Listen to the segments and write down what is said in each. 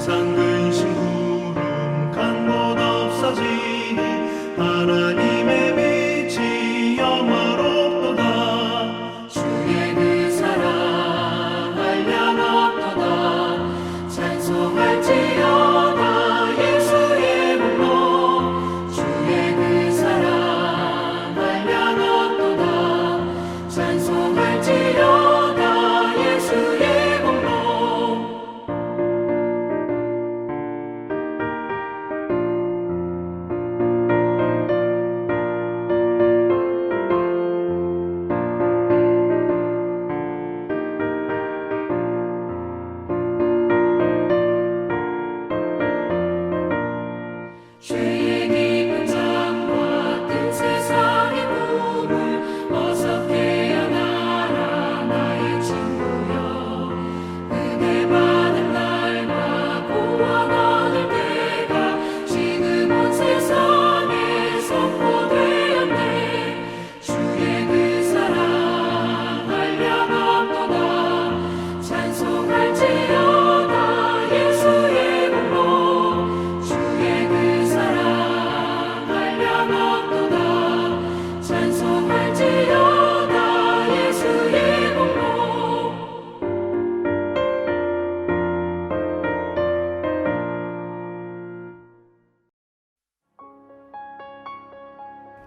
세상 근심 구름 간 곳 없어지니 하나님의 빛이 영화롭도다. 주의 그 사랑 한량없도다. 찬송할지어다 예수의 복로. 주의 그 사랑 한량없도다. 찬송할지어다 예수의 복로. 죄의 깊은 잠과 뜬 세상의 꿈을 어서 깨어나라 나의 친구여. 은혜 받을 날과 구원 얻을 때가 지금 온 세상에 선포되었네. 주의 그 사랑 한량없도다. 찬송할지어다 예수의 복로. 주의 그 사랑 한량없도다. 찬송할지어다 예수의 복로.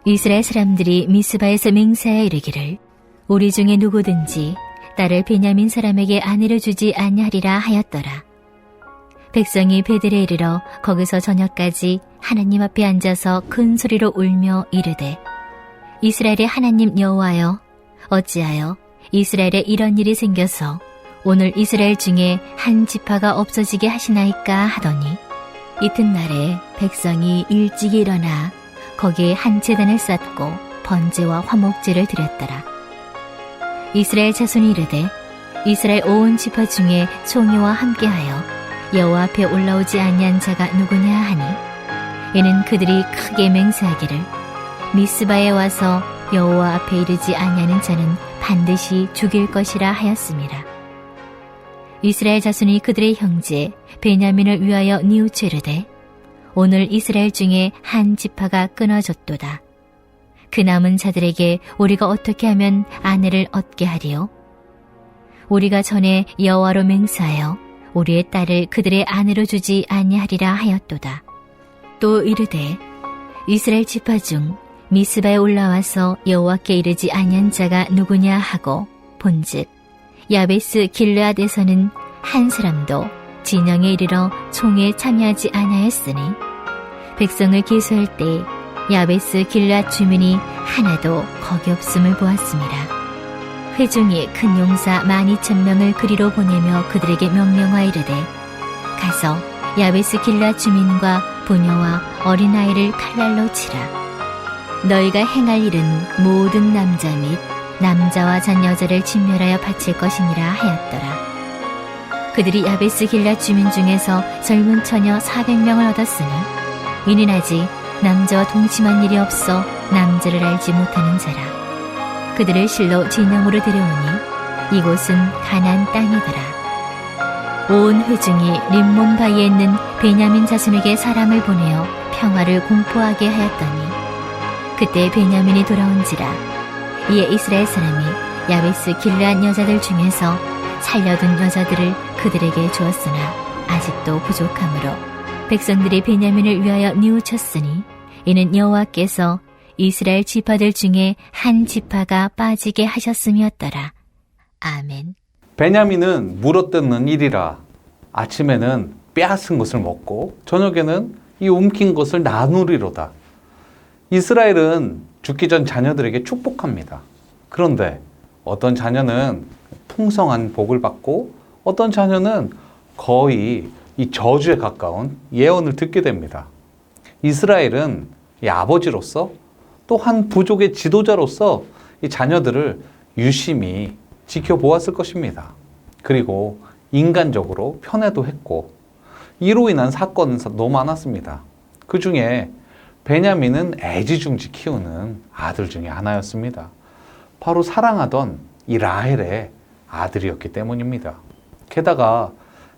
이스라엘 사람들이 미스바에서 맹세하여 이르기를 우리 중에 누구든지 딸을 베냐민 사람에게 아내로 주지 아니하리라 하였더라. 백성이 베들에 이르러 거기서 저녁까지 하나님 앞에 앉아서 큰 소리로 울며 이르되 이스라엘의 하나님 여호와여 어찌하여 이스라엘에 이런 일이 생겨서 오늘 이스라엘 중에 한 지파가 없어지게 하시나이까 하더니 이튿날에 백성이 일찍이 일어나 거기에 한 제단을 쌓고 번제와 화목제를 드렸더라. 이스라엘 자손이 이르되 이스라엘 온 지파 중에 총회와 함께하여 여호와 앞에 올라오지 아니한 자가 누구냐 하니 이는 그들이 크게 맹세하기를 미스바에 와서 여호와 앞에 이르지 아니하는 자는 반드시 죽일 것이라 하였습니다. 이스라엘 자손이 그들의 형제 베냐민을 위하여 뉘우쳐 이르되 오늘 이스라엘 중에 한 지파가 끊어졌도다. 그 남은 자들에게 우리가 어떻게 하면 아내를 얻게 하리요? 우리가 전에 여호와로 맹세하여 우리의 딸을 그들의 아내로 주지 아니하리라 하였도다. 또 이르되 이스라엘 지파 중 미스바에 올라와서 여호와께 이르지 아니한 자가 누구냐 하고 본즉 야베스 길르앗에서는 한 사람도 진영에 이르러 총에 참여하지 아니하였으니 백성을 기수할 때 야베스 길르앗 주민이 하나도 거기 없음을 보았습니다. 회중이 큰 용사 12,000명을 그리로 보내며 그들에게 명령하여 이르되 가서 야베스 길르앗 주민과 부녀와 어린아이를 칼날로 치라. 너희가 행할 일은 모든 남자 및 남자와 잔 여자를 진멸하여 바칠 것이니라 하였더라. 그들이 야베스 길앗 주민 중에서 젊은 처녀 400명을 얻었으니 이는 아직 남자와 동침한 일이 없어 남자를 알지 못하는 자라. 그들을 실로 진영으로 데려오니 이곳은 가나안 땅이더라. 온 회중이 림몬 바위에 있는 베냐민 자손에게 사람을 보내어 평화를 공포하게 하였더니 그때 베냐민이 돌아온지라. 이에 이스라엘 사람이 야베스 길르앗 여자들 중에서 살려둔 여자들을 그들에게 주었으나 아직도 부족하므로 백성들이 베냐민을 위하여 뉘우쳤으니 이는 여호와께서 이스라엘 지파들 중에 한 지파가 빠지게 하셨음이었더라. 아멘. 베냐민은 물어뜯는 일이라 아침에는 빼앗은 것을 먹고 저녁에는 이 움킨 것을 나누리로다. 이스라엘은 죽기 전 자녀들에게 축복합니다. 그런데 어떤 자녀는 풍성한 복을 받고 어떤 자녀는 거의 이 저주에 가까운 예언을 듣게 됩니다. 이스라엘은 이 아버지로서 또 한 부족의 지도자로서 이 자녀들을 유심히 지켜보았을 것입니다. 그리고 인간적으로 편애도 했고 이로 인한 사건은 너무 많았습니다. 그 중에 베냐민은 애지중지 키우는 아들 중에 하나였습니다. 바로 사랑하던 이 라헬의 아들이었기 때문입니다. 게다가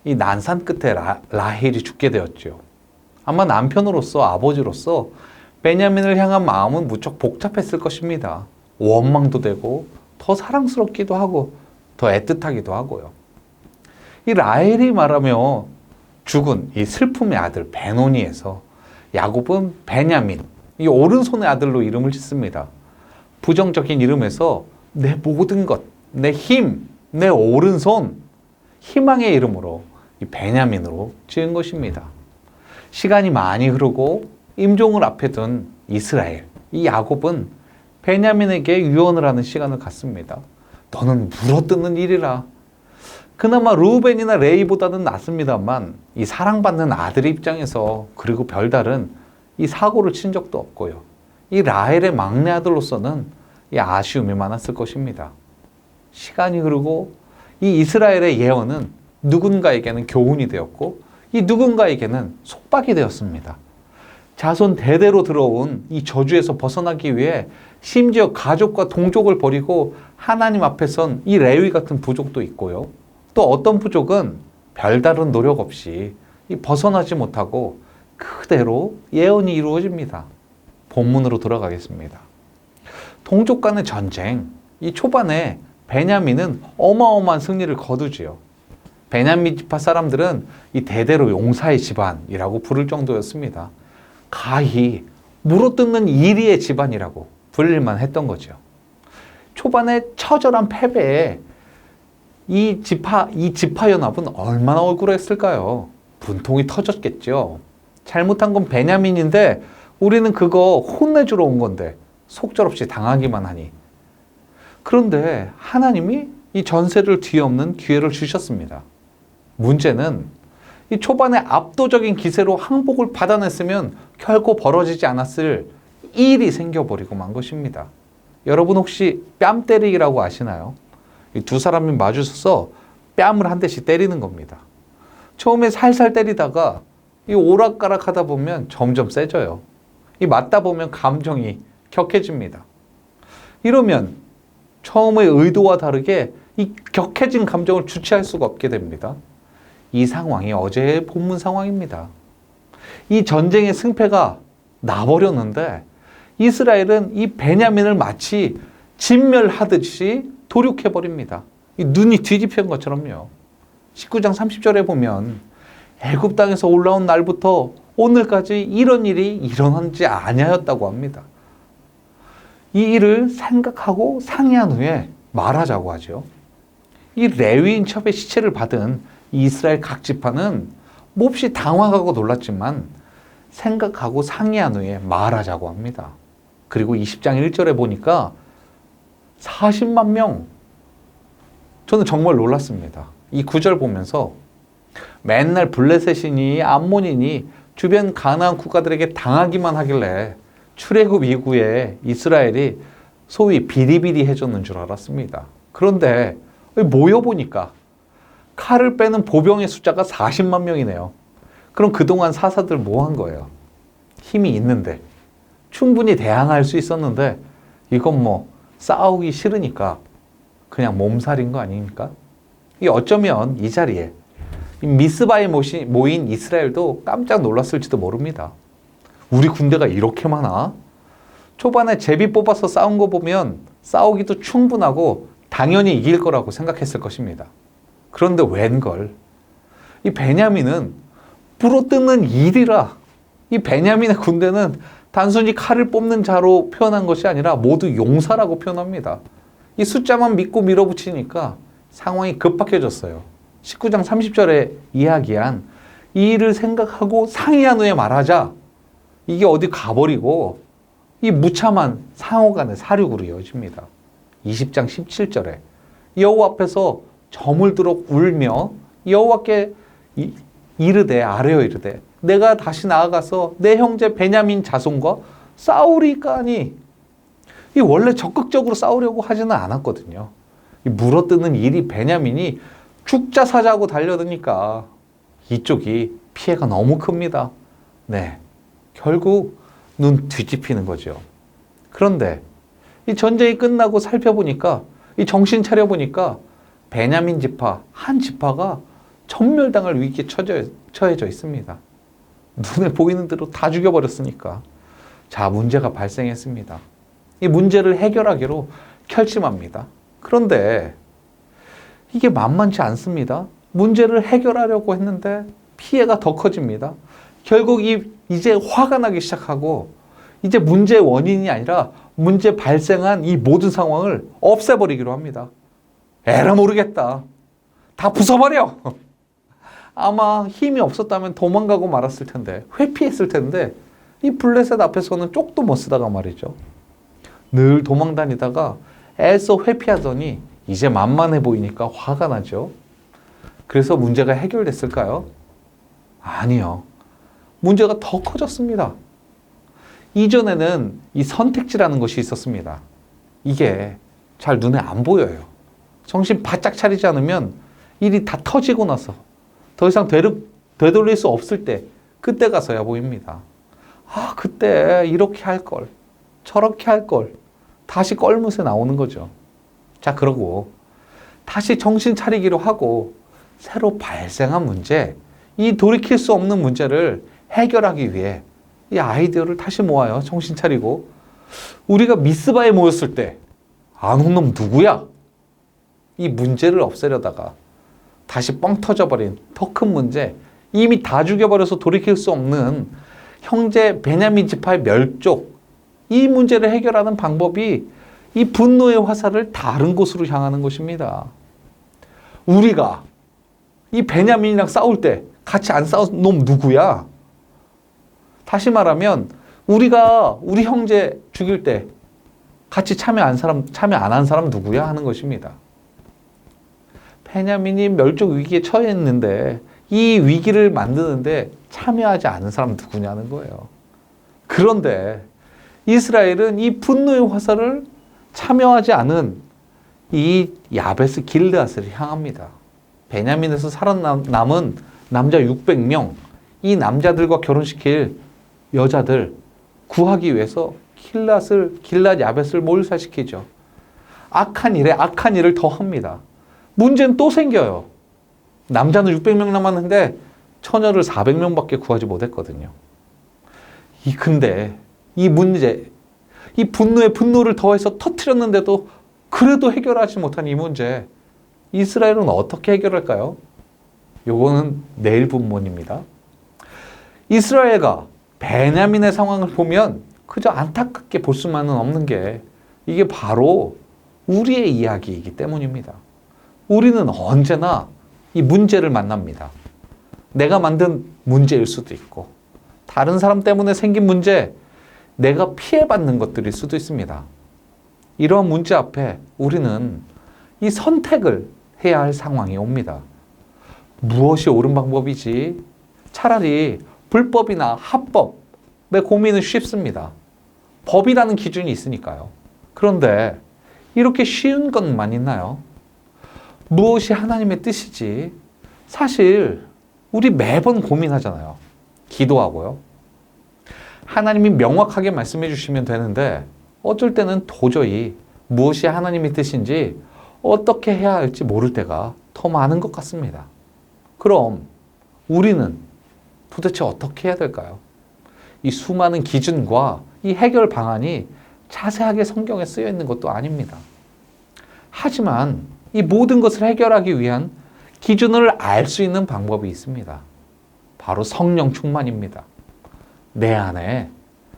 이 난산 끝에 라헬이 죽게 되었죠. 아마 남편으로서 아버지로서 베냐민을 향한 마음은 무척 복잡했을 것입니다. 원망도 되고 더 사랑스럽기도 하고 더 애틋하기도 하고요. 이 라헬이 말하며 죽은 이 슬픔의 아들 베노니에서 야곱은 베냐민, 이 오른손의 아들로 이름을 짓습니다. 부정적인 이름에서 내 모든 것, 내 힘, 내 오른손, 희망의 이름으로 이 베냐민으로 지은 것입니다. 시간이 많이 흐르고 임종을 앞에 둔 이스라엘, 이 야곱은 베냐민에게 유언을 하는 시간을 갖습니다. 너는 물어뜯는 일이라. 그나마 루벤이나 레이보다는 낫습니다만 이 사랑받는 아들의 입장에서 그리고 별다른 이 사고를 친 적도 없고요. 이 라헬의 막내 아들로서는 이 아쉬움이 많았을 것입니다. 시간이 흐르고 이 이스라엘의 예언은 누군가에게는 교훈이 되었고 이 누군가에게는 속박이 되었습니다. 자손 대대로 들어온 이 저주에서 벗어나기 위해 심지어 가족과 동족을 버리고 하나님 앞에 선 이 레위 같은 부족도 있고요. 또 어떤 부족은 별다른 노력 없이 벗어나지 못하고 그대로 예언이 이루어집니다. 본문으로 돌아가겠습니다. 동족 간의 전쟁, 이 초반에 베냐민은 어마어마한 승리를 거두지요. 베냐민 지파 사람들은 이 대대로 용사의 집안이라고 부를 정도였습니다. 가히 물어뜯는 이리의 집안이라고 불릴만 했던 거죠. 초반에 처절한 패배에 이 지파 연합은 얼마나 억울했을까요? 분통이 터졌겠죠. 잘못한 건 베냐민인데 우리는 그거 혼내주러 온 건데 속절없이 당하기만 하니. 그런데 하나님이 이 전세를 뒤엎는 기회를 주셨습니다. 문제는 이 초반에 압도적인 기세로 항복을 받아냈으면 결코 벌어지지 않았을 일이 생겨버리고 만 것입니다. 여러분 혹시 뺨 때리기라고 아시나요? 이 두 사람이 마주서서 뺨을 한 대씩 때리는 겁니다. 처음에 살살 때리다가 이 오락가락 하다 보면 점점 세져요. 이 맞다 보면 감정이 격해집니다. 이러면 처음의 의도와 다르게 이 격해진 감정을 주체할 수가 없게 됩니다. 이 상황이 어제의 본문 상황입니다. 이 전쟁의 승패가 나버렸는데 이스라엘은 이 베냐민을 마치 진멸하듯이 도륙해버립니다. 이 눈이 뒤집힌 것처럼요. 19장 30절에 보면 애굽 땅에서 올라온 날부터 오늘까지 이런 일이 일어나지 아니하였다고 합니다. 이 일을 생각하고 상의한 후에 말하자고 하죠. 이 레위인 첩의 시체를 받은 이스라엘 각 지파는 몹시 당황하고 놀랐지만 생각하고 상의한 후에 말하자고 합니다. 그리고 20장 1절에 보니까 40만 명. 저는 정말 놀랐습니다. 이 구절 보면서 맨날 블레셋이니 암몬이니 주변 가나안 국가들에게 당하기만 하길래 출애굽 이후에 이스라엘이 소위 비리비리해졌는 줄 알았습니다. 그런데 모여보니까 칼을 빼는 보병의 숫자가 40만 명이네요. 그럼 그동안 사사들 뭐 한 거예요? 힘이 있는데 충분히 대항할 수 있었는데 이건 뭐 싸우기 싫으니까 그냥 몸살인 거 아닙니까? 어쩌면 이 자리에 미스바에 모인 이스라엘도 깜짝 놀랐을지도 모릅니다. 우리 군대가 이렇게 많아? 초반에 제비 뽑아서 싸운 거 보면 싸우기도 충분하고 당연히 이길 거라고 생각했을 것입니다. 그런데 웬걸? 이 베냐민은 물어뜯는 일이라. 이 베냐민의 군대는 단순히 칼을 뽑는 자로 표현한 것이 아니라 모두 용사라고 표현합니다. 이 숫자만 믿고 밀어붙이니까 상황이 급박해졌어요. 19장 30절에 이야기한 이 일을 생각하고 상의한 후에 말하자. 이게 어디 가버리고 이 무참한 상호 간의 사륙으로 이어집니다. 20장 17절에 여호와 앞에서 저물도록 울며 여호와께 이르되 아뢰어 이르되 내가 다시 나아가서 내 형제 베냐민 자손과 싸우리까니. 이 원래 적극적으로 싸우려고 하지는 않았거든요. 이 물어뜯는 일이 베냐민이 죽자 사자고 달려드니까 이쪽이 피해가 너무 큽니다. 네, 결국 눈 뒤집히는 거죠. 그런데 이 전쟁이 끝나고 살펴보니까 이 정신 차려보니까 베냐민 지파 한 지파가 천멸당할 위기에 처해져 있습니다. 눈에 보이는 대로 다 죽여버렸으니까. 자, 문제가 발생했습니다. 이 문제를 해결하기로 결심합니다. 그런데 이게 만만치 않습니다. 문제를 해결하려고 했는데 피해가 더 커집니다. 결국 이제 화가 나기 시작하고 이제 문제의 원인이 아니라 문제 발생한 이 모든 상황을 없애버리기로 합니다. 에라 모르겠다. 다 부숴버려. 아마 힘이 없었다면 도망가고 말았을 텐데, 회피했을 텐데, 이 블레셋 앞에서는 쪽도 못 쓰다가 말이죠. 늘 도망 다니다가 애써 회피하더니 이제 만만해 보이니까 화가 나죠. 그래서 문제가 해결됐을까요? 아니요. 문제가 더 커졌습니다. 이전에는 이 선택지라는 것이 있었습니다. 이게 잘 눈에 안 보여요. 정신 바짝 차리지 않으면 일이 다 터지고 나서 더 이상 되돌릴 수 없을 때, 그때 가서야 보입니다. 아, 그때 이렇게 할 걸, 저렇게 할 걸, 다시 껄무새 나오는 거죠. 자, 그러고 다시 정신 차리기로 하고 새로 발생한 문제, 이 돌이킬 수 없는 문제를 해결하기 위해 이 아이디어를 다시 모아요. 정신 차리고. 우리가 미스바에 모였을 때 안 온 놈 누구야? 이 문제를 없애려다가 다시 뻥 터져버린 더 큰 문제, 이미 다 죽여버려서 돌이킬 수 없는 형제 베냐민 지파의 멸족, 이 문제를 해결하는 방법이 이 분노의 화살을 다른 곳으로 향하는 것입니다. 우리가 이 베냐민이랑 싸울 때 같이 안 싸운 놈 누구야? 다시 말하면 우리가 우리 형제 죽일 때 같이 참여 안 한 사람 누구야? 하는 것입니다. 베냐민이 멸족 위기에 처했는데 이 위기를 만드는데 참여하지 않은 사람 누구냐는 거예요. 그런데 이스라엘은 이 분노의 화살을 참여하지 않은 이 야베스 길르앗을 향합니다. 베냐민에서 살아남은 남자 600명, 이 남자들과 결혼시킬 여자들 구하기 위해서 길앗 야벳을 몰살시키죠. 악한 일에 악한 일을 더 합니다. 문제는 또 생겨요. 남자는 600명 남았는데 처녀를 400명밖에 구하지 못했거든요. 근데 이 문제, 이 분노에 분노를 더해서 터뜨렸는데도 그래도 해결하지 못한 이 문제, 이스라엘은 어떻게 해결할까요? 요거는 내일 본문입니다. 이스라엘과 베냐민의 상황을 보면 그저 안타깝게 볼 수만은 없는 게, 이게 바로 우리의 이야기이기 때문입니다. 우리는 언제나 이 문제를 만납니다. 내가 만든 문제일 수도 있고, 다른 사람 때문에 생긴 문제, 내가 피해받는 것들일 수도 있습니다. 이러한 문제 앞에 우리는 이 선택을 해야 할 상황이 옵니다. 무엇이 옳은 방법이지? 차라리 불법이나 합법의 고민은 쉽습니다. 법이라는 기준이 있으니까요. 그런데 이렇게 쉬운 것만 있나요? 무엇이 하나님의 뜻이지? 사실 우리 매번 고민하잖아요. 기도하고요. 하나님이 명확하게 말씀해 주시면 되는데 어쩔 때는 도저히 무엇이 하나님의 뜻인지 어떻게 해야 할지 모를 때가 더 많은 것 같습니다. 그럼 우리는 도대체 어떻게 해야 될까요? 이 수많은 기준과 이 해결 방안이 자세하게 성경에 쓰여 있는 것도 아닙니다. 하지만 이 모든 것을 해결하기 위한 기준을 알 수 있는 방법이 있습니다. 바로 성령 충만입니다. 내 안에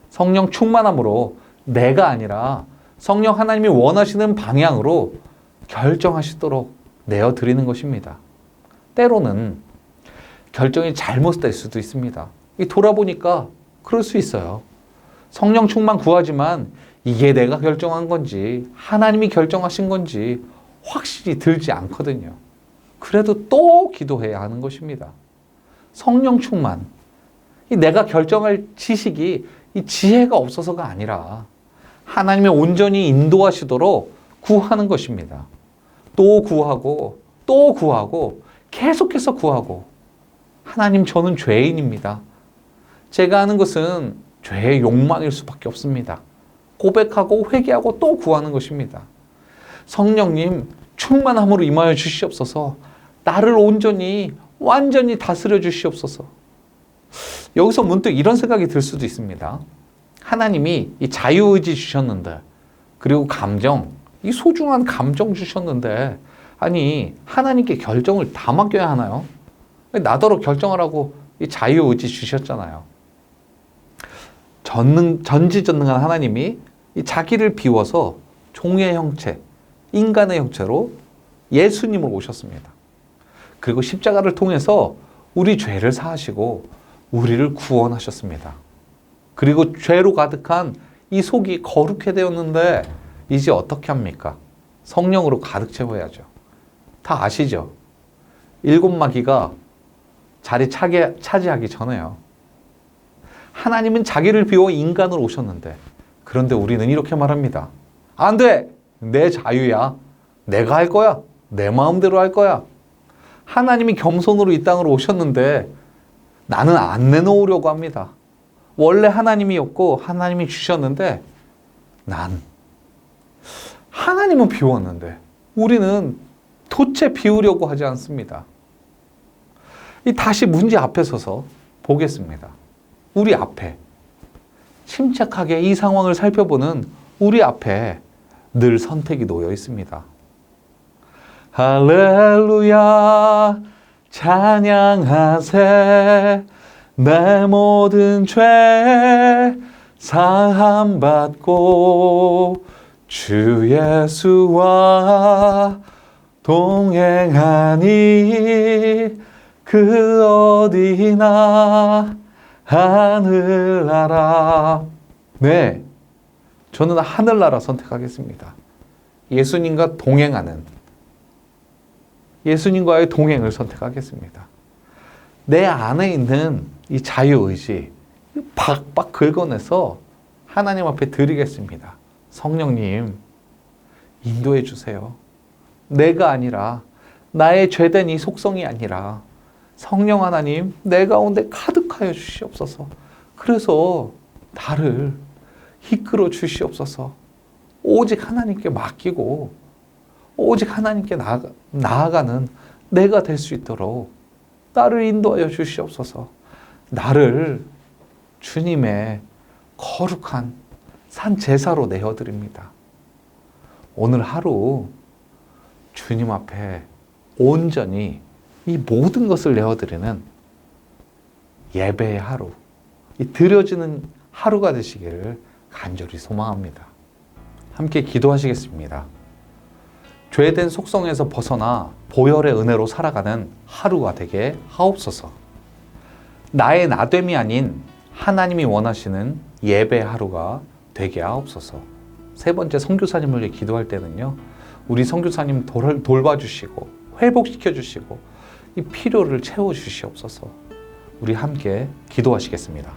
성령 충만함으로 내가 아니라 성령 하나님이 원하시는 방향으로 결정하시도록 내어드리는 것입니다. 때로는 결정이 잘못될 수도 있습니다. 돌아보니까 그럴 수 있어요. 성령 충만 구하지만 이게 내가 결정한 건지 하나님이 결정하신 건지 확실히 들지 않거든요. 그래도 또 기도해야 하는 것입니다. 성령 충만, 내가 결정할 지식이 이 지혜가 없어서가 아니라 하나님이 온전히 인도하시도록 구하는 것입니다. 또 구하고 또 구하고 계속해서 구하고, 하나님, 저는 죄인입니다. 제가 하는 것은 죄의 욕망일 수밖에 없습니다. 고백하고 회개하고 또 구하는 것입니다. 성령님, 충만함으로 임하여 주시옵소서. 나를 온전히 완전히 다스려 주시옵소서. 여기서 문득 이런 생각이 들 수도 있습니다. 하나님이 이 자유의지 주셨는데, 그리고 감정, 이 소중한 감정 주셨는데, 아니 하나님께 결정을 다 맡겨야 하나요? 나더러 결정하라고 이 자유의지 주셨잖아요. 전지전능한 하나님이 이 자기를 비워서 종의 형체, 인간의 형체로 예수님을 오셨습니다. 그리고 십자가를 통해서 우리 죄를 사하시고 우리를 구원하셨습니다. 그리고 죄로 가득한 이 속이 거룩해 되었는데 이제 어떻게 합니까? 성령으로 가득 채워야죠. 다 아시죠? 7마귀가 자리 차지하기 전에요. 하나님은 자기를 비워 인간으로 오셨는데, 그런데 우리는 이렇게 말합니다. 안 돼! 내 자유야. 내가 할 거야. 내 마음대로 할 거야. 하나님이 겸손으로 이 땅으로 오셨는데 나는 안 내놓으려고 합니다. 원래 하나님이었고 하나님이 주셨는데 하나님은 비웠는데 우리는 도체 비우려고 하지 않습니다. 다시 문제 앞에 서서 보겠습니다. 우리 앞에 침착하게 이 상황을 살펴보는 우리 앞에 늘 선택이 놓여 있습니다. 할렐루야 찬양하세 내 모든 죄 사함받고 주 예수와 동행하니 그 어디나 하늘나라. 네, 저는 하늘나라 선택하겠습니다. 예수님과 동행하는, 예수님과의 동행을 선택하겠습니다. 내 안에 있는 이 자유의지 박박 긁어내서 하나님 앞에 드리겠습니다. 성령님, 인도해 주세요. 내가 아니라, 나의 죄된 이 속성이 아니라 성령 하나님, 내 가운데 가득하여 주시옵소서. 그래서 나를 이끌어 주시옵소서. 오직 하나님께 맡기고 오직 하나님께 나아가는 내가 될 수 있도록 나를 인도하여 주시옵소서. 나를 주님의 거룩한 산 제사로 내어드립니다. 오늘 하루 주님 앞에 온전히 이 모든 것을 내어드리는 예배의 하루, 이 드려지는 하루가 되시기를 간절히 소망합니다. 함께 기도하시겠습니다. 죄된 속성에서 벗어나 보혈의 은혜로 살아가는 하루가 되게 하옵소서. 나의 나됨이 아닌 하나님이 원하시는 예배 하루가 되게 하옵소서. 세 번째, 선교사님을 위해 기도할 때는요, 우리 선교사님 돌봐주시고 회복시켜주시고 이 필요를 채워주시옵소서. 우리 함께 기도하시겠습니다.